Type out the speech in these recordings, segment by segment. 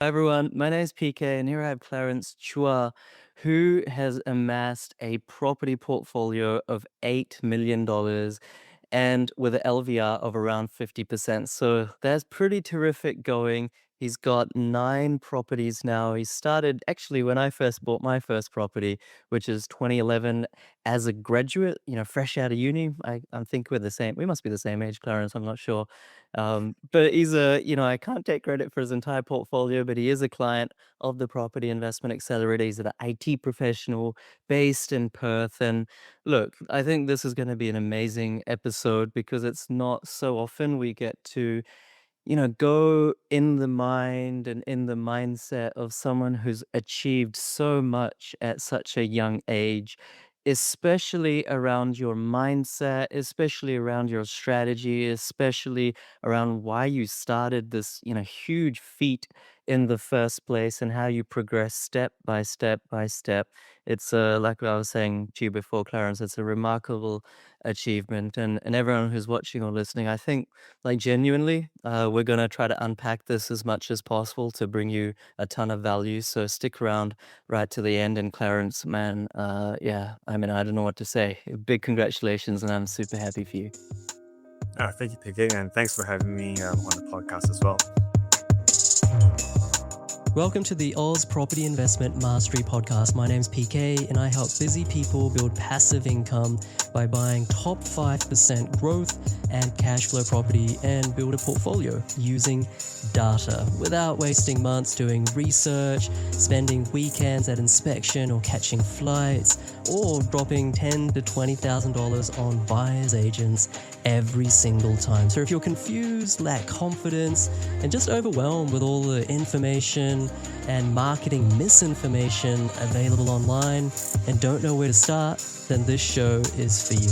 Hi everyone, my name is PK, and here I have Clarence Chuah, who has amassed a property portfolio of $8 million and with an LVR of around 50%. So that's pretty terrific going. He's got 9 properties now. He started actually when I first bought my first property, which is 2011, as a graduate, fresh out of uni. I think we're the same. We must be the same age, Clarence. I'm not sure. But I can't take credit for his entire portfolio, but he is a client of the Property Investment Accelerator. He's an IT professional based in Perth. And look, I think this is going to be an amazing episode because it's not so often we get to go in the mind and in the mindset of someone who's achieved so much at such a young age, especially around your mindset, especially around your strategy, especially around why you started this, huge feat in the first place and how you progress step by step by step. It's like I was saying to you before, Clarence, it's a remarkable achievement. And everyone who's watching or listening, I think like, genuinely, we're gonna try to unpack this as much as possible to bring you a ton of value, so stick around right to the end. And Clarence, man, yeah, I mean, I don't know what to say. Big congratulations, and I'm super happy for you. Thank you, PK, and thanks for having me on the podcast as well. Welcome to the Oz Property Investment Mastery Podcast. My name's PK, and I help busy people build passive income by buying top 5% growth and cash flow property and build a portfolio using data without wasting months doing research, spending weekends at inspection or catching flights, or dropping $10,000 to $20,000 on buyer's agents every single time. So if you're confused, lack confidence, and just overwhelmed with all the information and marketing misinformation available online and don't know where to start, then this show is for you.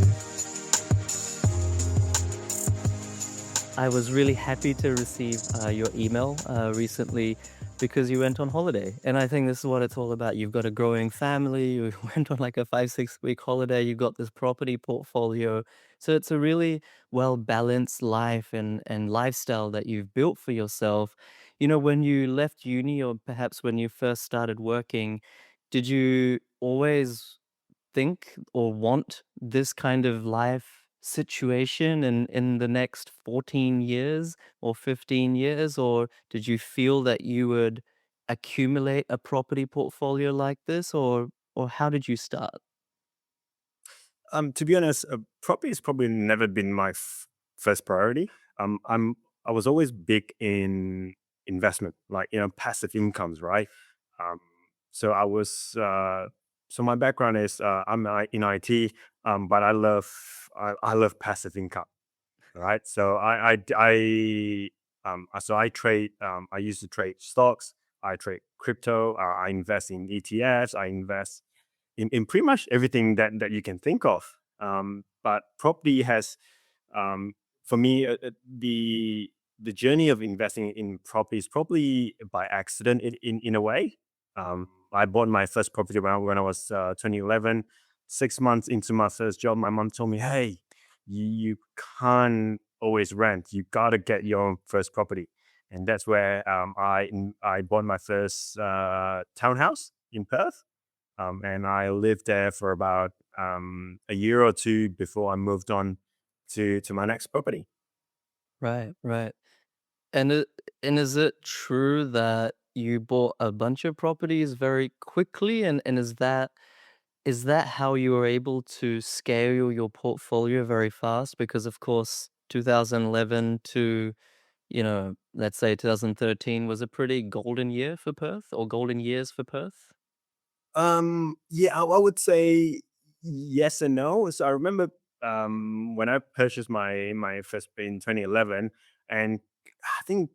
I was really happy to receive your email recently because you went on holiday. And I think this is what it's all about. You've got a growing family, you went on like a 5, 6 week holiday, you've got this property portfolio. So it's a really well balanced life and lifestyle that you've built for yourself. When you left uni, or perhaps when you first started working, did you always think or want this kind of life situation in the next 14 years or 15 years? Or did you feel that you would accumulate a property portfolio like this? Or how did you start? To be honest, property has probably never been my first priority. I was always big in investment, like passive incomes, right? Um, so I was so my background is in IT, but I love passive income, right? So I trade. I used to trade stocks. I trade crypto. I invest in ETFs. I invest in pretty much everything that you can think of. But property has, for me, the journey of investing in property is probably by accident in a way. I bought my first property when I was 2011. 6 months into my first job, my mom told me, "Hey, you can't always rent. You gotta get your own first property." And that's where I bought my first townhouse in Perth, and I lived there for about a year or two before I moved on to my next property. Right, right. And it, and is it true that you bought a bunch of properties very quickly? And is that how you were able to scale your portfolio very fast? Because of course, 2011 to, let's say 2013 was a pretty golden year for Perth, or golden years for Perth. Yeah, I would say yes and no. So I remember when I purchased my first in 2011, and I think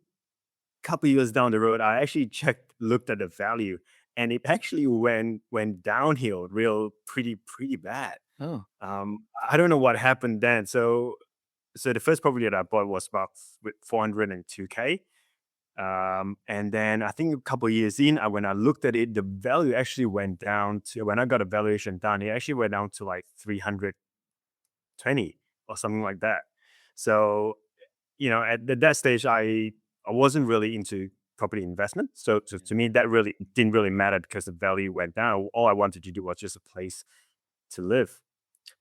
couple years down the road, I actually looked at the value, and it actually went downhill, real pretty bad. Oh, I don't know what happened then. So the first property that I bought was about with 402K. And then I think a couple of years in, when I looked at it, the value actually went down to, when I got a valuation done, it actually went down to like 320 or something like that. So, at that stage, I wasn't really into property investment. So to me, that really didn't really matter because the value went down. All I wanted to do was just a place to live.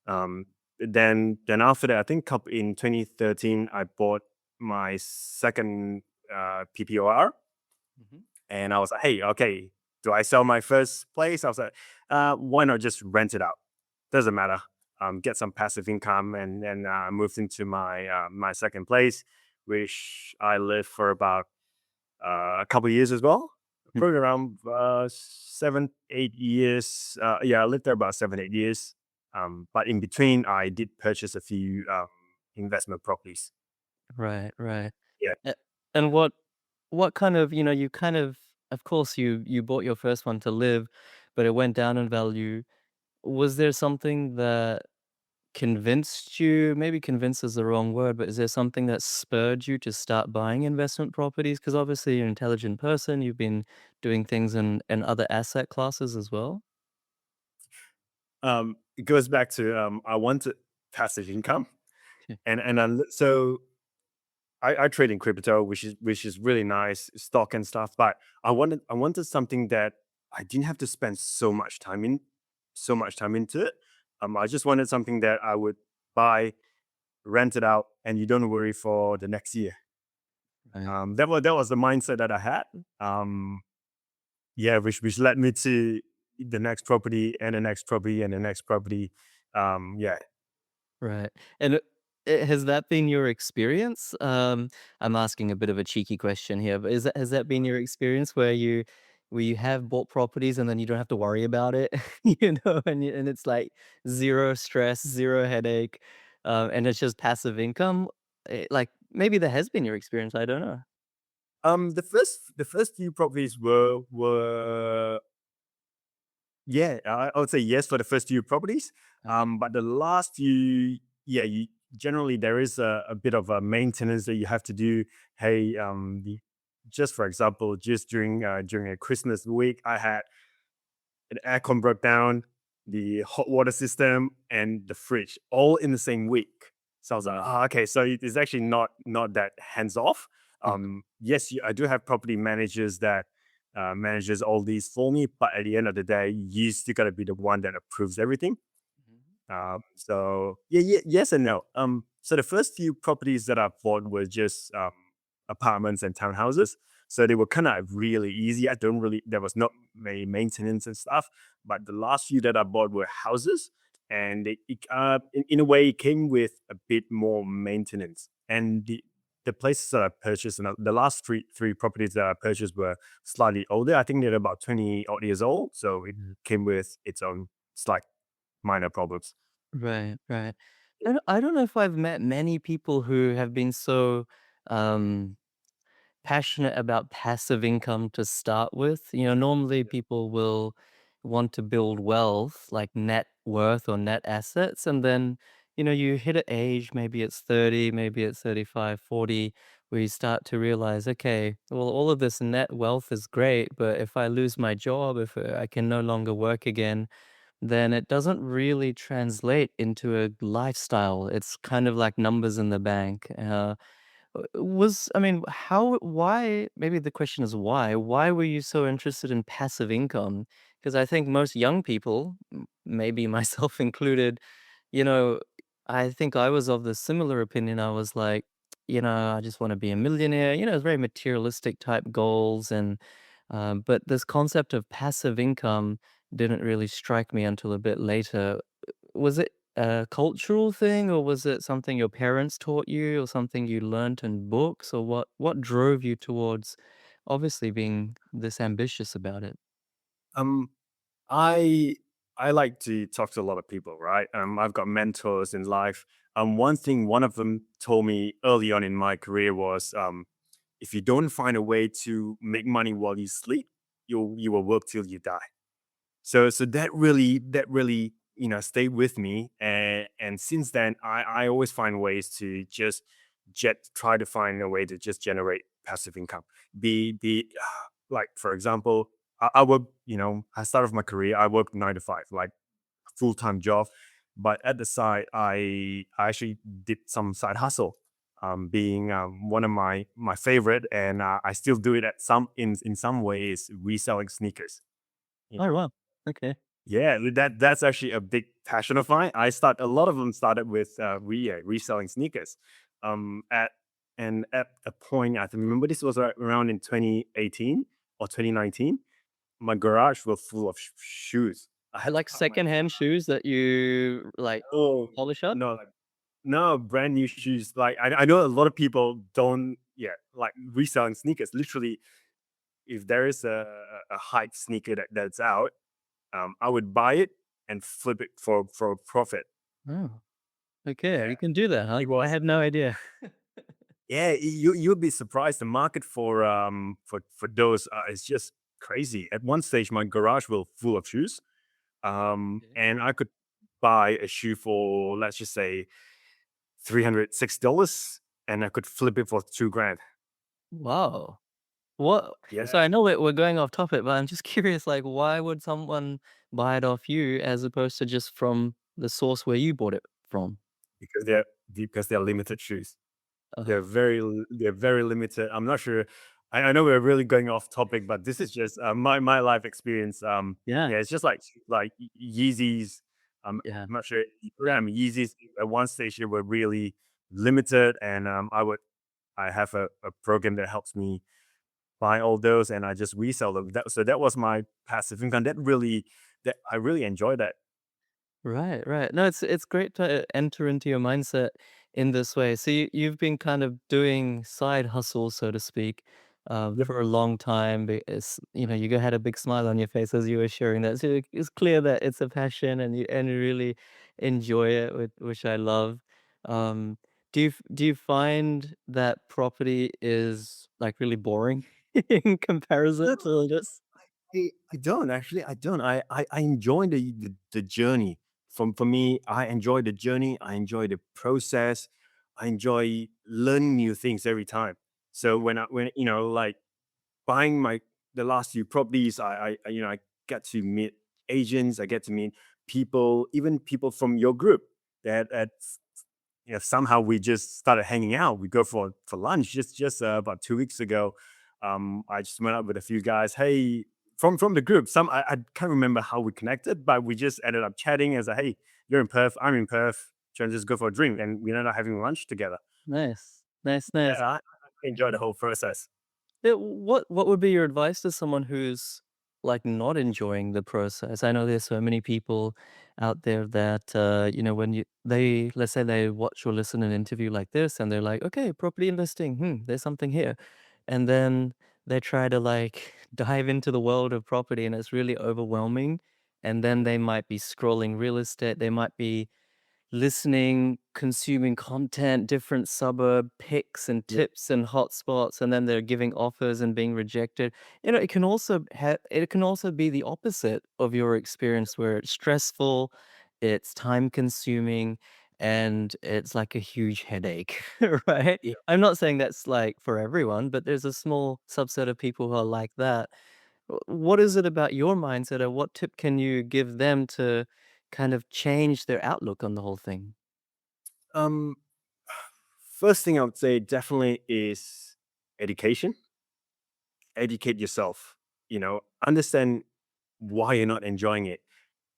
Um, then after that, I think in 2013, I bought my second PPOR, Mhm. and I was like, hey, okay, do I sell my first place? I was like, why not just rent it out? Doesn't matter. Get some passive income, and then moved into my second place, which I lived for about a couple of years as well. Mm. Probably around 7, 8 years. Yeah, I lived there about 7, 8 years. But in between, I did purchase a few investment properties. Right, right. Yeah. A- And what kind of, you kind of course you bought your first one to live, but it went down in value. Was there something that convinced you, maybe convinced is the wrong word, but is there something that spurred you to start buying investment properties? Because obviously you're an intelligent person, you've been doing things in other asset classes as well. It goes back to I wanted passive income, Yeah. so I trade in crypto, which is really nice stock and stuff. But I wanted something that I didn't have to spend so much time into it. I just wanted something that I would buy, rent it out, and you don't worry for the next year. Right. That was the mindset that I had. Yeah, which led me to the next property and the next property and the next property. Yeah. Right. And has that been your experience? I'm asking a bit of a cheeky question here, but has that been your experience where you have bought properties and then you don't have to worry about it, and it's like zero stress, zero headache, and it's just passive income. Like maybe that has been your experience. I don't know. The first few properties were yeah, I would say yes for the first few properties. But the last few, yeah, generally there is a bit of a maintenance that you have to do. Hey, just for example, just during a Christmas week, I had an aircon broke down, the hot water system, and the fridge all in the same week. So I was like, okay, so it's actually not that hands off. Mm. Yes, I do have property managers that manages all these for me, but at the end of the day, you still gotta be the one that approves everything. So yeah, yes and no. So the first few properties that I bought were just apartments and townhouses. So they were kind of really easy. There was not many maintenance and stuff. But the last few that I bought were houses, and in a way, it came with a bit more maintenance. And the places that I purchased, and the last three properties that I purchased were slightly older. I think they're about 20 odd years old. So it Mhm. came with its own slight minor problems. Right, right. I don't know if I've met many people who have been so um passionate about passive income to start with. Normally people will want to build wealth, like net worth or net assets. And then, you hit an age, maybe it's 30, maybe it's 35, 40, where you start to realize, okay, well, all of this net wealth is great, but if I lose my job, if I can no longer work again, then it doesn't really translate into a lifestyle. It's kind of like numbers in the bank. I mean, why, maybe the question is why? Why were you so interested in passive income? Because I think most young people, maybe myself included, you know, I think I was of the similar opinion. I was like, I just want to be a millionaire. It's very materialistic type goals. But this concept of passive income didn't really strike me until a bit later. Was it a cultural thing, or was it something your parents taught you, or something you learnt in books, or what drove you towards obviously being this ambitious about it? Um, I I like to talk to a lot of people, right? I've got mentors in life. One of them told me early on in my career was, if you don't find a way to make money while you sleep, you will work till you die. So that really stayed with me, and since then I always find ways to just try to find a way to just generate passive income. Be like, for example, I work, I started off my career, I worked 9 to 5, like full-time job, but at the side I actually did some side hustle. being one of my favorite, and I still do it at some in some ways, reselling sneakers. You Oh, know, wow. Okay. yeah, that's actually a big passion of mine. A lot of them started with reselling sneakers. At and at a point, I remember this was around in 2018 or 2019. My garage was full of shoes. I had to Like pack my secondhand shoes that you like oh polish up? no, like no brand new shoes. Like I know a lot of people don't like reselling sneakers. Literally, if there is a hype sneaker that's out, I would buy it and flip it for a profit. Oh, okay. Yeah, You can do that, huh? it I was. had no idea. Yeah, you'd be surprised. The market for those is just crazy. At one stage, my garage was full of shoes, Okay. and I could buy a shoe for, let's just say, $306, and I could flip it for 2 grand. Wow. What Yeah, so I know we're going off topic, but I'm just curious, like, why would someone buy it off you as opposed to just from the source where you bought it from? because they're limited shoes. Oh, They're very limited. I'm not sure. I know we're really going off topic, but this is just my life experience. yeah, Yeah, it's just like Yeezys. yeah. I'm not sure. Yeah, I mean Yeezys at one stage they were really limited, and I have a program that helps me buy all those, and I just resell them. That was my passive income. That I really enjoy that. Right, right. No, it's great to enter into your mindset in this way. So you've been kind of doing side hustles, so to speak, Yep. for a long time. It's you had a big smile on your face as you were sharing that. So it's clear that it's a passion and you really enjoy it, which I love. Um, do you find that property is like really boring in comparison to this? I don't actually. I don't. I enjoy the journey. For me, I enjoy the journey. I enjoy the process. I enjoy learning new things every time. So when like buying my the last few properties, I get to meet agents. I get to meet people, even people from your group that somehow we just started hanging out. We go for lunch just about 2 weeks ago. I just went out with a few guys. Hey, from the group. I can't remember how we connected, but we just ended up chatting as a hey, you're in Perth, I'm in Perth. Trying to just go for a drink, and we ended up having lunch together. Nice, nice, Yeah, nice. I enjoy the whole process. What would be your advice to someone who's, like, not enjoying the process? I know there's so many people out there that, when let's say they watch or listen to an interview like this, and they're like, "Okay, property investing, there's something here." And then they try to, like, dive into the world of property, and it's really overwhelming, and then they might be scrolling real estate, they might be listening, consuming content, different suburb picks and Yep. tips and hotspots, and then they're giving offers and being rejected. It can also be the opposite of your experience where it's stressful, it's time consuming, and it's like a huge headache, right? Yeah. I'm not saying that's like for everyone, but there's a small subset of people who are like that. What is it about your mindset, or what tip can you give them to kind of change their outlook on the whole thing? Um, First thing I would say definitely is education. Educate yourself. Understand why you're not enjoying it.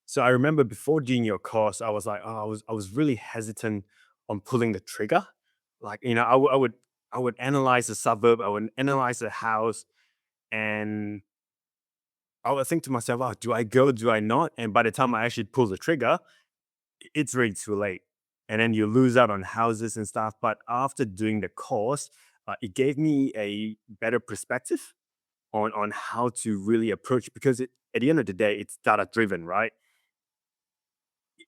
So I remember before doing your course, I was like, oh, I was really hesitant on pulling the trigger. Like, I would analyze the suburb, I would analyze the house, and I would think to myself, oh, do I go, do I not? And by the time I actually pull the trigger, it's really too late. And then you lose out on houses and stuff. But after doing the course, it gave me a better perspective on how to really approach, because at the end of the day, it's data driven, right?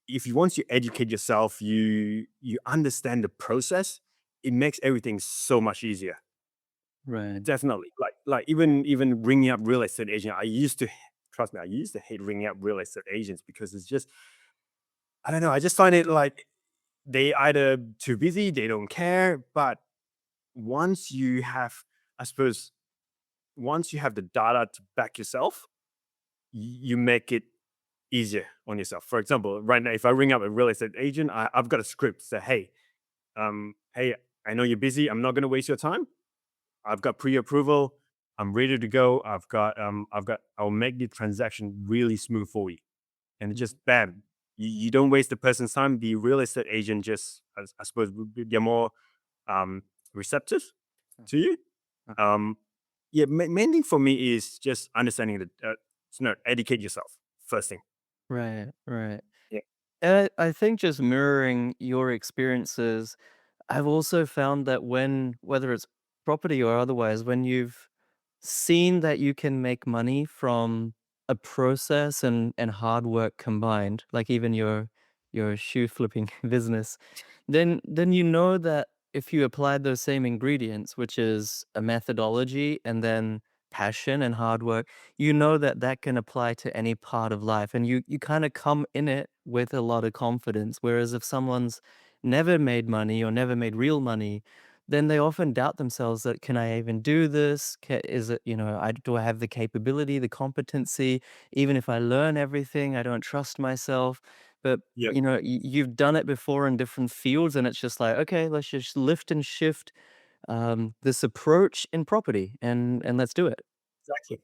If you once you educate yourself, you understand the process, it makes everything so much easier. Right. Definitely. Like even ringing up real estate agent. Trust me, I used to hate ringing up real estate agents because it's just, I don't know, I just find it like they either too busy, they don't care. But once you have, I suppose, once you have the data to back yourself, you make it easier on yourself. For example, right now, if I ring up a real estate agent, I've got a script say, hey, I know you're busy. I'm not going to waste your time. I've got pre-approval. I'm ready to go. I'll make the transaction really smooth for you. And just bam, you don't waste the person's time. The real estate agent just, I suppose, they're more um, receptive to you. Um, yeah, main thing for me is just understanding that, educate yourself first thing. Right, right. Yeah. And I think just mirroring your experiences, I've also found that when whether it's property or otherwise, when you've seen that you can make money from a process and hard work combined, like even your shoe flipping business, then you know that if you applied those same ingredients, which is a methodology and then passion and hard work, you know that that can apply to any part of life, and you kind of come in it with a lot of confidence. Whereas if someone's never made money or never made real money, then they often doubt themselves that can I even do this? Is it, do I have the capability, the competency? Even if I learn everything, I don't trust myself. But Yeah. you've done it before in different fields, and it's just like, okay, let's just lift and shift this approach in property, and let's do it. Exactly.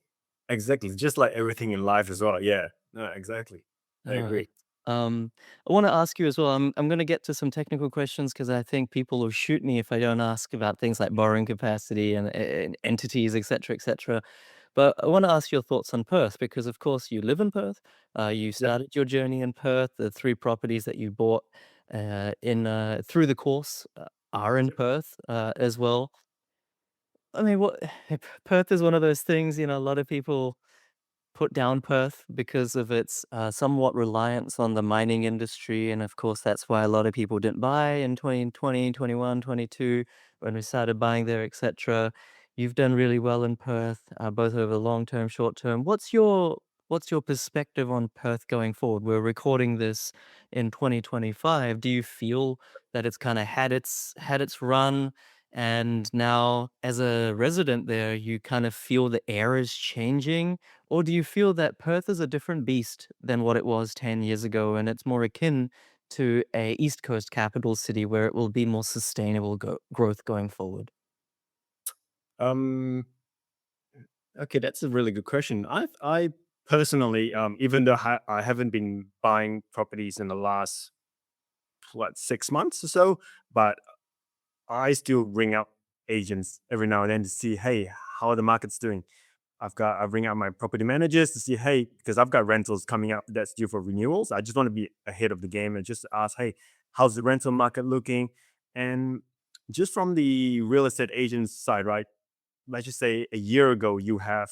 Exactly. Just like everything in life as well. Yeah. No, exactly. I All right. agree. I want to ask you as well. I'm going to get to some technical questions because I think people will shoot me if I don't ask about things like borrowing capacity and entities, etc., etc. But I want to ask your thoughts on Perth because, of course, you live in Perth. You Yep. started your journey in Perth. The three properties that you bought in through the course are in Yep. Perth as well. I mean, what Perth is one of those things. A lot of people put down Perth because of its somewhat reliance on the mining industry. And of course, that's why a lot of people didn't buy in 2020, 21, 22 when we started buying there, etc. You've done really well in Perth, both over the long term, short term. What's your perspective on Perth going forward? We're recording this in 2025. Do you feel that it's kind of had its run? And now, as a resident there, you kind of feel the air is changing, or do you feel that Perth is a different beast than what it was 10 years ago, and it's more akin to a East Coast capital city where it will be more sustainable growth going forward? Um, okay, that's a really good question. I personally, even though I haven't been buying properties in the last, 6 months or so, but I still ring up agents every now and then to see, hey, how the market's doing. I ring out my property managers to see, hey, because I've got rentals coming up that's due for renewals. I just want to be ahead of the game and just ask, hey, how's the rental market looking? And just from the real estate agent's side, right? Let's just say a year ago, you have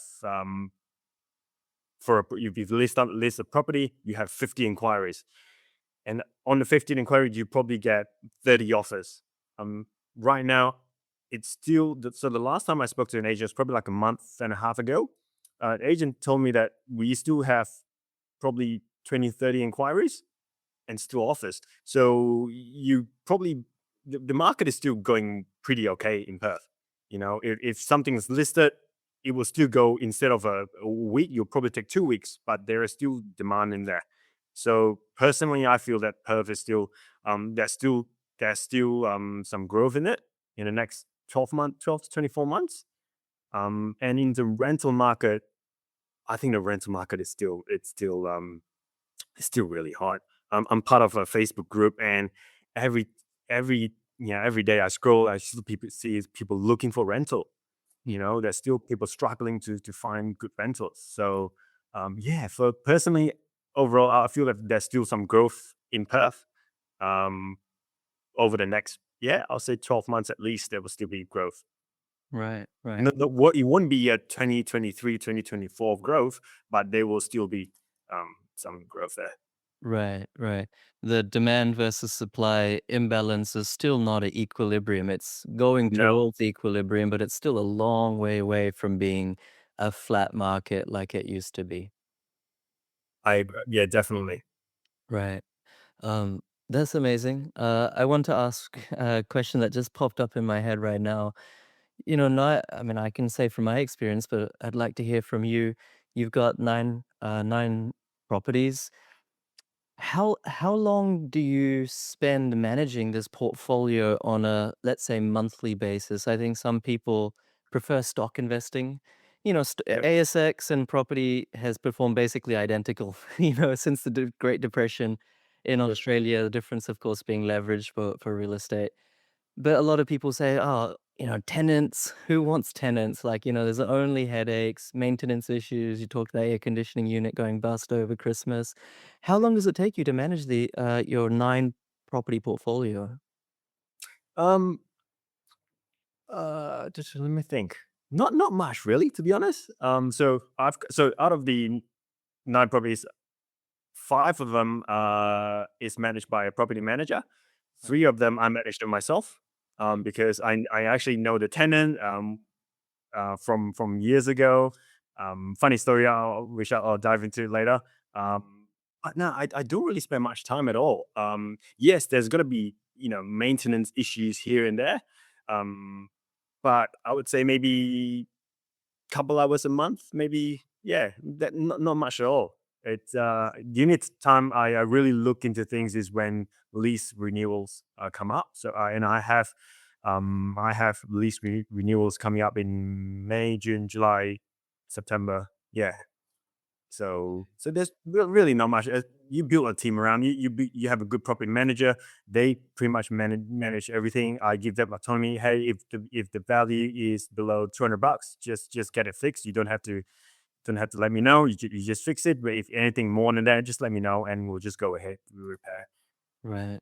if you list a property, you have 50 inquiries, and on the 15 inquiries, you probably get 30 offers. Right now, it's still so. The last time I spoke to an agent was probably like a month and a half ago. An agent told me that we still have probably 20, 30 inquiries and still offers. So you probably the market is still going pretty okay in Perth. If something's listed, it will still go instead of a week. You'll probably take 2 weeks, but there is still demand in there. So personally, I feel that Perth is still there's still some growth in it in the next 12 to 24 months. And in the rental market, I think the rental market is still really hard. I'm part of a Facebook group, and every every day I scroll, I see people looking for rental. There's still people struggling to find good rentals. So yeah, for personally, overall, I feel that there's still some growth in Perth. Um, over the next, yeah, I'll say 12 months at least, there will still be growth. Right, right. No, no, what it won't be a 2023, 2024 growth, but there will still be some growth there. Right, right. The demand versus supply imbalance is still not at equilibrium. It's going No, towards equilibrium, but it's still a long way away from being a flat market like it used to be. yeah, definitely. Right. Um, that's amazing. I want to ask a question that just popped up in my head right now. Not, I mean, I can say from my experience, but I'd like to hear from you. You've got nine properties. How long do you spend managing this portfolio on a, let's say, monthly basis? I think some people prefer stock investing. Yep. ASX and property has performed basically identical, since the Great Depression in Yep. Australia. The difference, of course, being leverage for real estate. But a lot of people say, "Oh, tenants, who wants tenants?" Like, there's only headaches, maintenance issues. You talked the air conditioning unit going bust over Christmas. How long does it take you to manage your 9 property portfolio? Um, just let me think. Not much really, to be honest. So out of the 9 properties, 5 of them is managed by a property manager. Right. 3 of them I manage them myself. Because I actually know the tenant from years ago. Funny story, which I'll dive into later. But no, I don't really spend much time at all. Yes, there's gonna be maintenance issues here and there. Um, but I would say maybe couple hours a month, maybe. Yeah, that not much at all. It's the only time I really look into things is when lease renewals come up. So I have lease renewals coming up in May, June, July, September. Yeah, so there's really not much. You build a team around you. You have a good property manager. They pretty much manage everything. I give them autonomy. Hey, if the value is below $200, just get it fixed. You don't have to let me know. You just fix it. But if anything more than that, just let me know, and we'll just go ahead with repair. Right.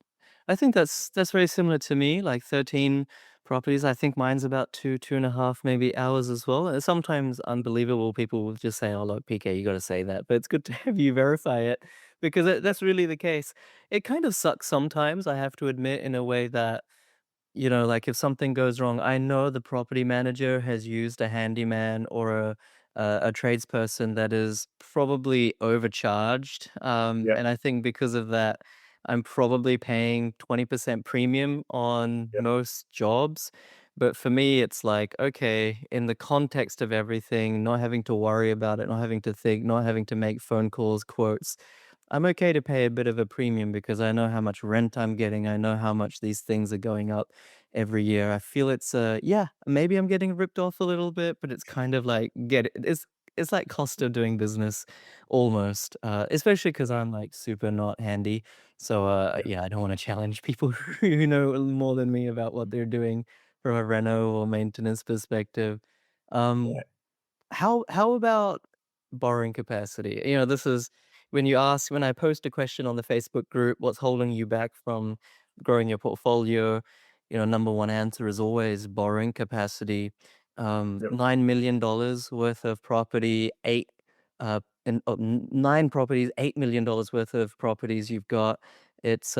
I think that's very similar to me, like 13 properties. I think mine's about 2.5 maybe hours as well. It's sometimes unbelievable. People will just say, "Oh, look, PK, you got to say that," but it's good to have you verify it because that's really the case. It kind of sucks sometimes, I have to admit, in a way that like if something goes wrong, I know the property manager has used a handyman or a tradesperson that is probably overcharged. Yeah, And I think because of that, I'm probably paying 20% premium on yeah, most jobs. But for me, it's like, okay, in the context of everything, not having to worry about it, not having to think, not having to make phone calls, quotes. I'm okay to pay a bit of a premium because I know how much rent I'm getting. I know how much these things are going up every year. I feel it's yeah, maybe I'm getting ripped off a little bit, but it's kind of like it's like cost of doing business almost. Especially because I'm like super not handy. So yeah, yeah, I don't want to challenge people who know more than me about what they're doing from a reno or maintenance perspective. yeah. Um how about borrowing capacity? This is when I post a question on the Facebook group, what's holding you back from growing your portfolio? Number one answer is always borrowing capacity. Yep. $9 million worth of property, 9 properties, $8 million worth of properties you've got. It's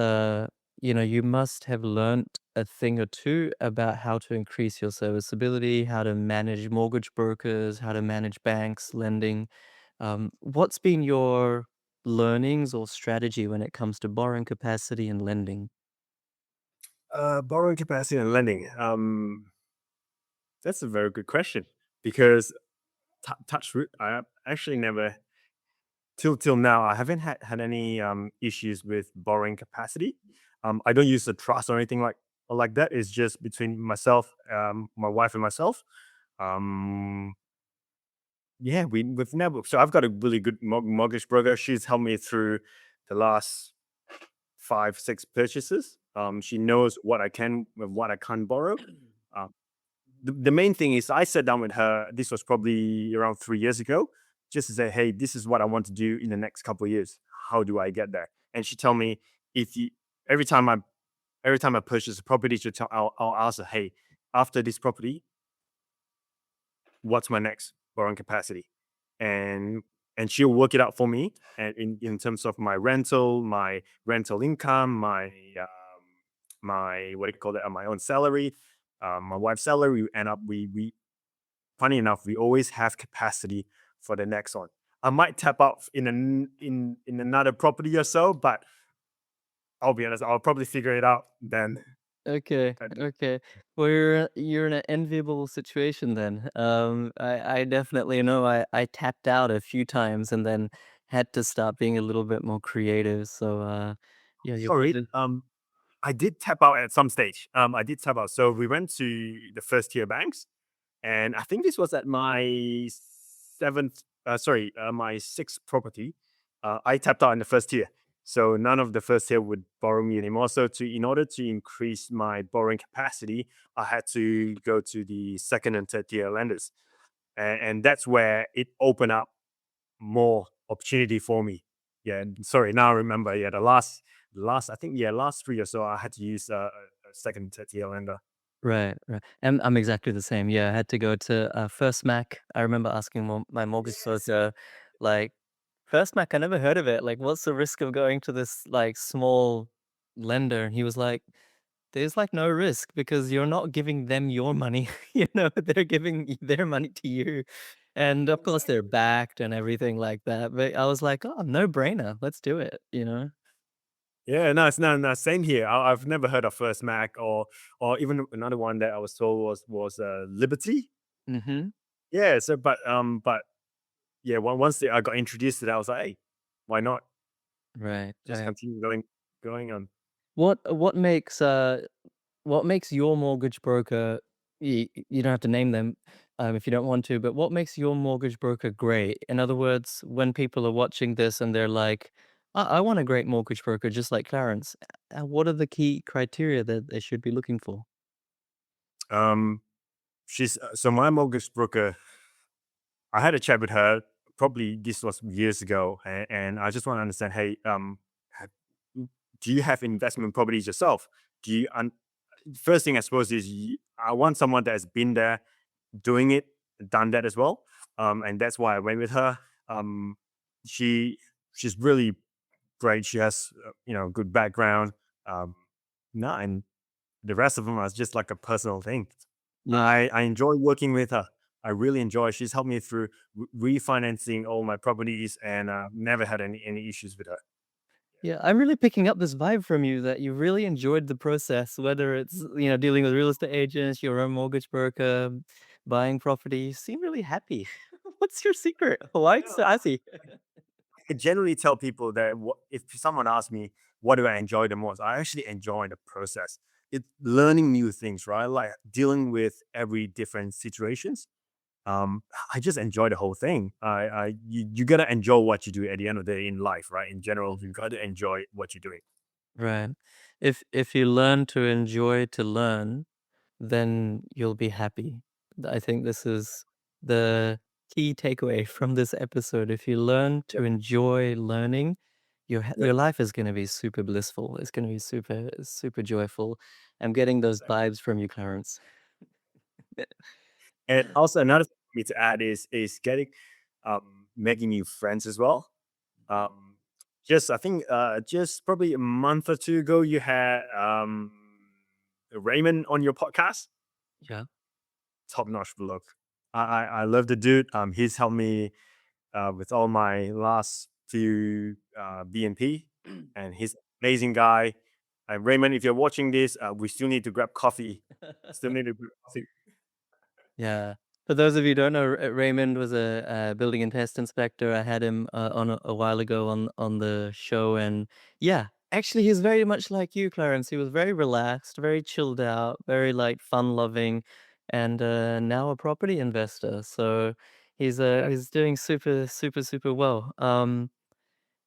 you must have learnt a thing or two about how to increase your serviceability, how to manage mortgage brokers, how to manage banks, lending. What's been your learnings or strategy when it comes to borrowing capacity and lending? Borrowing capacity and lending. That's a very good question because touch root. I have actually never till now. I haven't had any issues with borrowing capacity. I don't use a trust or anything like that. It's just between myself, my wife, and myself. Um, yeah, we've never. So I've got a really good mortgage broker. She's helped me through the last 5, 6 purchases. She knows what I can and what I can't borrow. Um, the main thing is I sat down with her. This was probably around 3 years ago, just to say, hey, this is what I want to do in the next couple of years. How do I get there? And she told me if you every time I purchase a property, I'll ask her, hey, after this property, what's my next borrowing capacity? And she'll work it out for me. And in terms of my rental income, my what do you call it, my own salary, my wife's salary, we end up we funny enough, we always have capacity for the next one. I might tap out in another property or so, but I'll be honest, I'll probably figure it out then. Okay, That- okay. Well, you're in an enviable situation then. I definitely know I tapped out a few times and then had to start being a little bit more creative. So, yeah, your Sorry, budget. I did tap out at some stage. I did tap out. So we went to the first tier banks, and I think this was at my my sixth property. I tapped out in the first tier. So none of the first tier would borrow me anymore. So in order to increase my borrowing capacity, I had to go to the second and third tier lenders. And that's where it opened up more opportunity for me. Yeah, and sorry, now I remember. Yeah, the last I think last 3 or so, I had to use a second tier lender. Right, right. And I'm exactly the same. Yeah, I had to go to First Mac. I remember asking my mortgage Yes. broker, like, First Mac, I never heard of it. Like, what's the risk of going to this like small lender? And he was like, there's like no risk because you're not giving them your money. They're giving their money to you. And of course, they're Exactly. backed and everything like that. But I was like, oh, no brainer. Let's do it. Yeah, no, it's no, same here. I've never heard of First Mac or even another one that I was told was Liberty. Mm-hmm. Yeah, so but yeah, I got introduced to that, I was like, hey, why not Right, just right. continue going on? What makes your mortgage broker, you don't have to name them, if you don't want to, but what makes your mortgage broker great? In other words, when people are watching this and they're like, I want a great mortgage broker just like Clarence, what are the key criteria that they should be looking for? Um, she's so my mortgage broker. I had a chat with her. Probably this was years ago, and I just want to understand. Hey, have, do you have investment properties yourself? Do you? First thing I suppose is I want someone that has been there, doing it, done that as well. And that's why I went with her. Um, she she's really great. She has good background. Um, no, and the rest of them are just like a personal thing. Yeah. I enjoy working with her. I really enjoy. She's helped me through refinancing all my properties, and never had any issues with her. Yeah, I'm really picking up this vibe from you that you really enjoyed the process, whether it's dealing with real estate agents, your own mortgage broker, buying property. You seem really happy. What's your secret? Why Yeah. so happy? I generally tell people that if someone asks me what do I enjoy the most, I actually enjoy the process. It's learning new things, right? Like dealing with every different situations. Um, I just enjoy the whole thing. You gotta enjoy what you do at the end of the day in life, right? In general, you gotta enjoy what you're doing. Right. If you learn to enjoy to learn, then you'll be happy. I think this is the key takeaway from this episode. If you learn to Yep. enjoy learning, Yep. your life is going to be super blissful. It's going to be super joyful. I'm getting those Exactly. vibes from you, Clarence. And also another thing for me to add is getting making new friends as well. Um, just I think just probably a month or two ago, you had Raymond on your podcast. Yeah. Top notch bloke. I love the dude. He's helped me with all my last few BNP, and he's an amazing guy. Raymond, if you're watching this, we still need to grab coffee. Still need to grab coffee. Yeah. For those of you who don't know, Raymond was a building and test inspector. I had him on a while ago on the show, and yeah, actually, he's very much like you, Clarence. He was very relaxed, very chilled out, very like fun loving, and now a property investor. So Yeah. he's doing super well.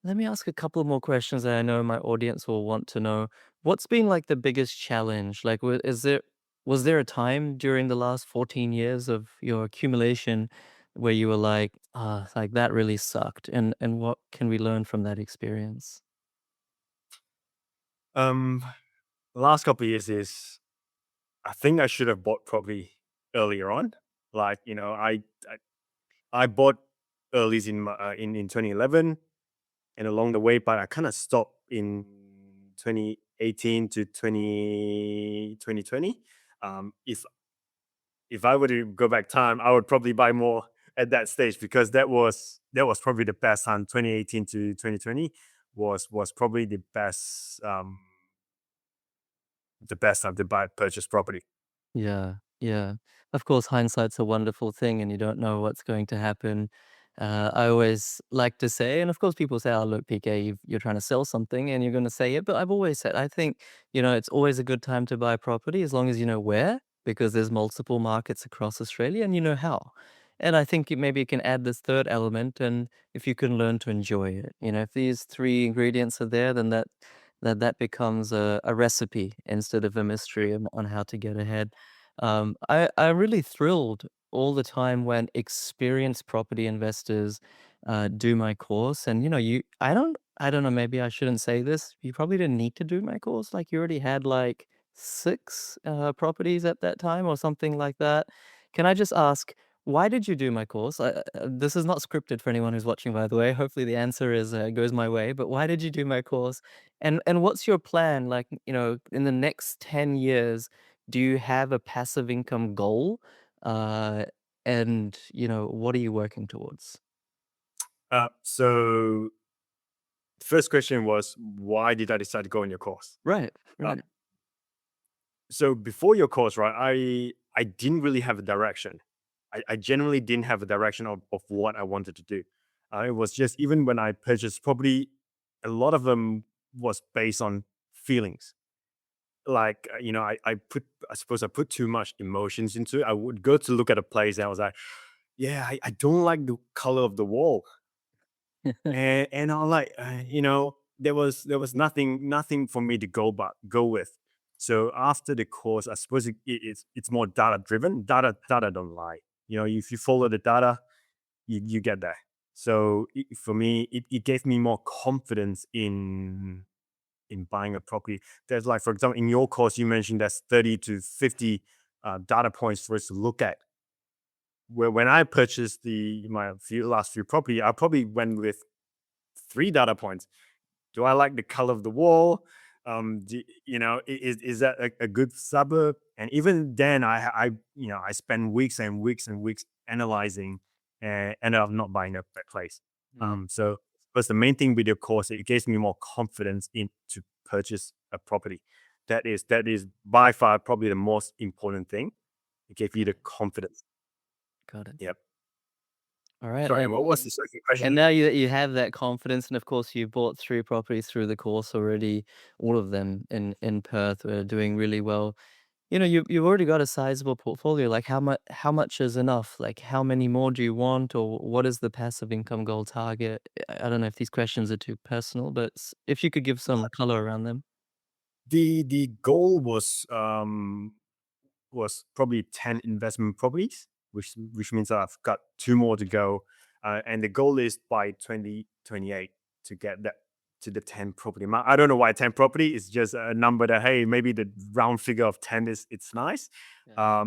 Let me ask a couple more questions that I know my audience will want to know. What's been like the biggest challenge? Like, was there a time during the last 14 years of your accumulation where you were like that really sucked? And what can we learn from that experience? Um, last couple of years is I think I should have bought probably earlier on. Like I bought earlys in in 2011, and along the way, but I kind of stopped in 2018 to 2020. If I were to go back time, I would probably buy more at that stage because that was probably the best time. 2018 to 2020 was probably the best time to buy purchase property. Yeah, yeah. Of course, hindsight's a wonderful thing, and you don't know what's going to happen. I always like to say, and of course people say, "Oh, look, PK, you're trying to sell something and you're going to say it." But I've always said, I think, it's always a good time to buy property as long as you know where, because there's multiple markets across Australia and you know how. And I think maybe you can add this third element, and if you can learn to enjoy it, if these three ingredients are there, then that becomes a recipe instead of a mystery on how to get ahead. I'm really thrilled all the time when experienced property investors do my course. And I don't know, maybe I shouldn't say this. You probably didn't need to do my course. Like, you already had like six properties at that time or something like that. Can I just ask, why did you do my course? This is not scripted for anyone who's watching, by the way. Hopefully the answer is goes my way. But why did you do my course? And what's your plan? Like, in the next 10 years, do you have a passive income goal? Uh, and, what are you working towards? So the first question was, why did I decide to go on your course? Right, Uh, right. so before your course, right, I didn't really have a direction. I generally didn't have a direction of what I wanted to do. It was just, even when I purchased property, a lot of them was based on feelings. Like, I suppose I put too much emotions into it. I would go to look at a place and I was like, yeah, I don't like the color of the wall. And I like, there was nothing for me to go with. So after the course, I suppose it's more data driven. Data don't lie. If you follow the data, you get there. So for me, it gave me more confidence in buying a property. There's, like, for example, in your course, you mentioned there's 30 to 50 data points for us to look at. Where when I purchased my last few property, I probably went with three data points. Do I like the color of the wall? Is that a good suburb? And even then, I spend weeks and weeks and weeks analyzing, and ended up not buying that place. Mm, So, but the main thing with your course, it gives me more confidence in to purchase a property. That is by far probably the most important thing. It gave you the confidence. got it. Yep. All right. Sorry, what was the second And question? now you have that confidence, and of course you bought three properties through the course already, all of them in Perth are doing really well. You've already got a sizable portfolio. Like, how much is enough? Like, how many more do you want, or what is the passive income goal target? I don't know if these questions are too personal, but if you could give some color around them. The goal was probably 10 investment properties, which means I've got two more to go. And the goal is by 2028 to get that to the 10 property mark. I don't know why 10 property is just a number that, hey, maybe the round figure of 10 is it's nice. Yeah.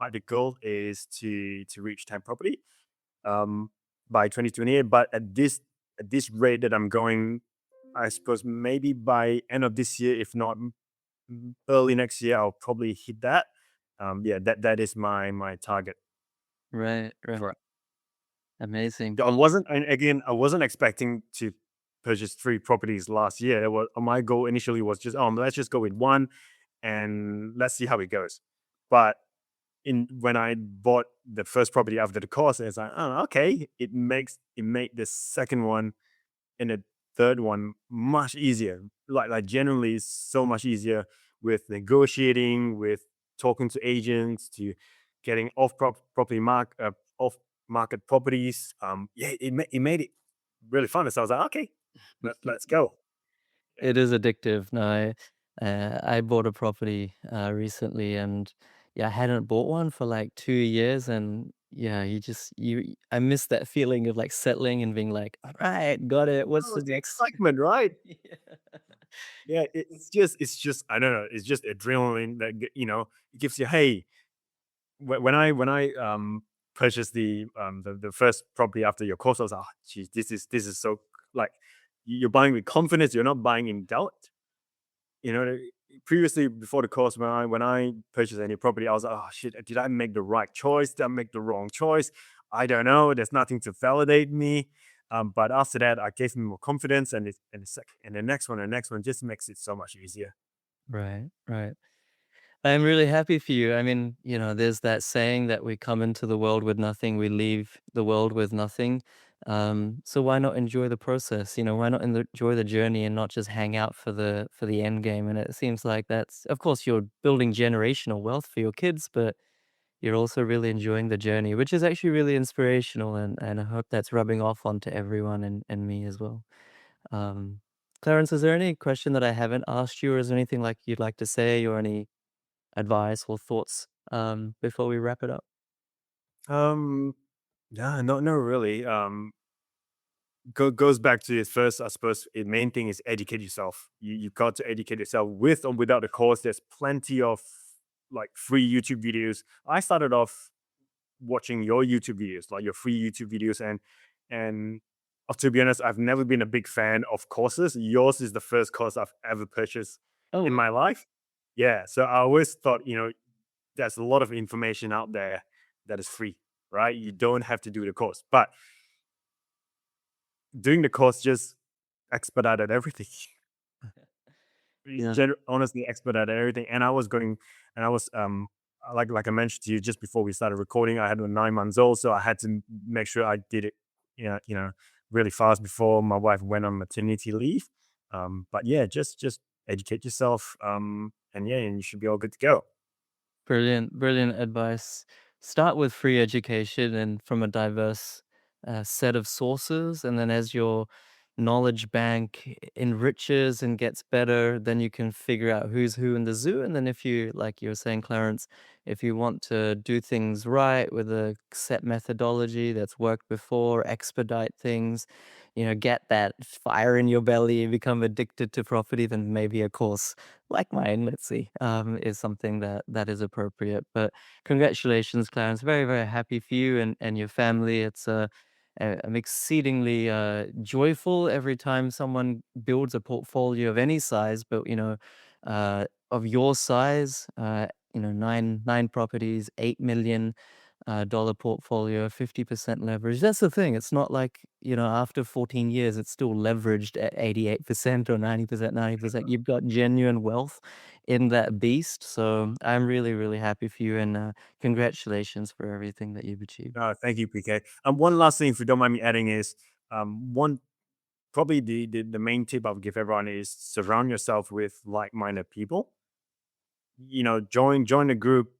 But the goal is to reach 10 property um by 2028. But at this rate that I'm going, I suppose maybe by end of this year, if not early next year, I'll probably hit that. Yeah, that is my target Right, right. for it. Amazing. I wasn't expecting to purchase three properties last year. My goal initially was just, let's just go with one and let's see how it goes. But in when I bought the first property after the course, it's like, oh, okay, it made the second one and the third one much easier. Like generally, it's so much easier with negotiating, with talking to agents, to getting off market properties. Yeah, it made it really fun. So I was like, okay, let's go. It is addictive. No, I bought a property recently, and yeah, I hadn't bought one for like 2 years, and yeah, I miss that feeling of like settling and being like, all right, got it. What's Oh, the it's the next? excitement, right? Yeah. Yeah, it's just I don't know. It's just adrenaline that it gives you. Hey, when I purchased the first property after your course, I was like, oh, geez, this is so, like, you're buying with confidence. You're not buying in doubt. You know, previously before the course, when I purchased any property, I was like, oh shit, did I make the right choice? Did I make the wrong choice? I don't know. There's nothing to validate me. But after that, I gave me more confidence, and the next one just makes it so much easier. Right, right. I'm really happy for you. I mean, there's that saying that we come into the world with nothing, we leave the world with nothing. So why not enjoy the process? You know, why not enjoy the journey and not just hang out for the end game? And it seems like that's, of course, you're building generational wealth for your kids, but you're also really enjoying the journey, which is actually really inspirational. And I hope that's rubbing off onto everyone and me as well. Um, Clarence, is there any question that I haven't asked you, or is there anything like you'd like to say, or any advice or thoughts before we wrap it up? Um, yeah, no, really. Goes back to it first. I suppose the main thing is educate yourself. You've got to educate yourself with or without the course. There's plenty of like free YouTube videos. I started off watching your YouTube videos, like your free YouTube videos, and to be honest, I've never been a big fan of courses. Yours is the first course I've ever purchased in Oh, my life. Yeah, so I always thought, there's a lot of information out there that is free, right? You don't have to do the course, but doing the course just expedited everything. yeah. Honestly expedited everything. And I was going, and I was like I mentioned to you just before we started recording, I had a 9 months old, so I had to make sure I did it, really fast before my wife went on maternity leave. But yeah, just educate yourself, and yeah, and you should be all good to go. Brilliant, brilliant advice. Start with free education and from a diverse set of sources. And then as your knowledge bank enriches and gets better, then you can figure out who's who in the zoo. And then if you, like you were saying, Clarence, if you want to do things right with a set methodology that's worked before, expedite things, get that fire in your belly, become addicted to property, then maybe a course like mine, let's see, is something that is appropriate. But congratulations, Clarence. Very, very happy for you and your family. I'm exceedingly joyful every time someone builds a portfolio of any size, but of your size, nine properties, 8 million dollar portfolio, 50% leverage. That's the thing. It's not like, after 14 years, it's still leveraged at 88% or 90%, 90%. You've got genuine wealth in that beast. So I'm really, really happy for you and congratulations for everything that you've achieved. Thank you, PK. One last thing, if you don't mind me adding, is one probably the main tip I would give everyone is surround yourself with like-minded people. Join a group.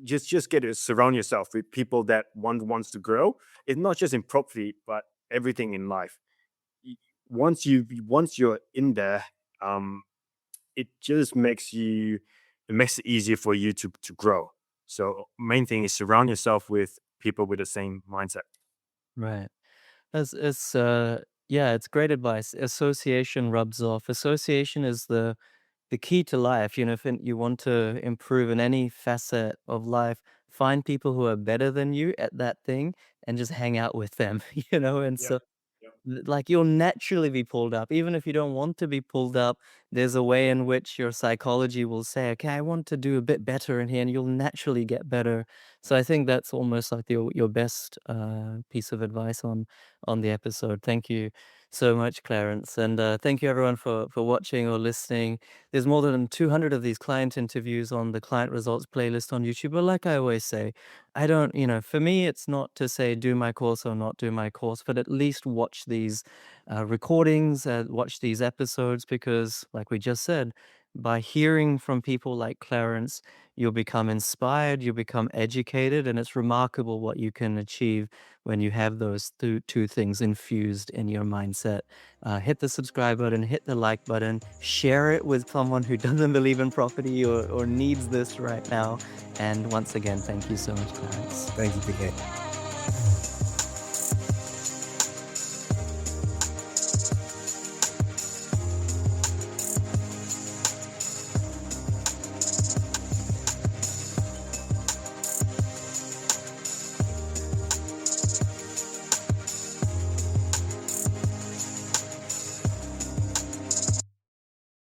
Just get to surround yourself with people that wants to grow. It's not just in property, but everything in life. Y- once you're in there, um, it just makes it easier for you to grow. So main thing is surround yourself with people with the same mindset. Right. Yeah, it's great advice. Association rubs off. Association is the key to life. If you want to improve in any facet of life, find people who are better than you at that thing and just hang out with them, and Yep. so Yep. like, you'll naturally be pulled up. Even if you don't want to be pulled up, there's a way in which your psychology will say, "Okay, I want to do a bit better in here," and you'll naturally get better. So I think that's almost like your best piece of advice on the episode. Thank you so much, Clarence, and thank you everyone for watching or listening. There's more than 200 of these client interviews on the client results playlist on YouTube. But like I always say, I don't, for me, it's not to say do my course or not do my course, but at least watch these recordings, watch these episodes, because, like we just said, by hearing from people like Clarence, you'll become inspired, you'll become educated, and it's remarkable what you can achieve when you have those two things infused in your mindset. Hit the subscribe button, hit the like button, share it with someone who doesn't believe in property or needs this right now. And once again, thank you so much, Clarence. Thank you, PK.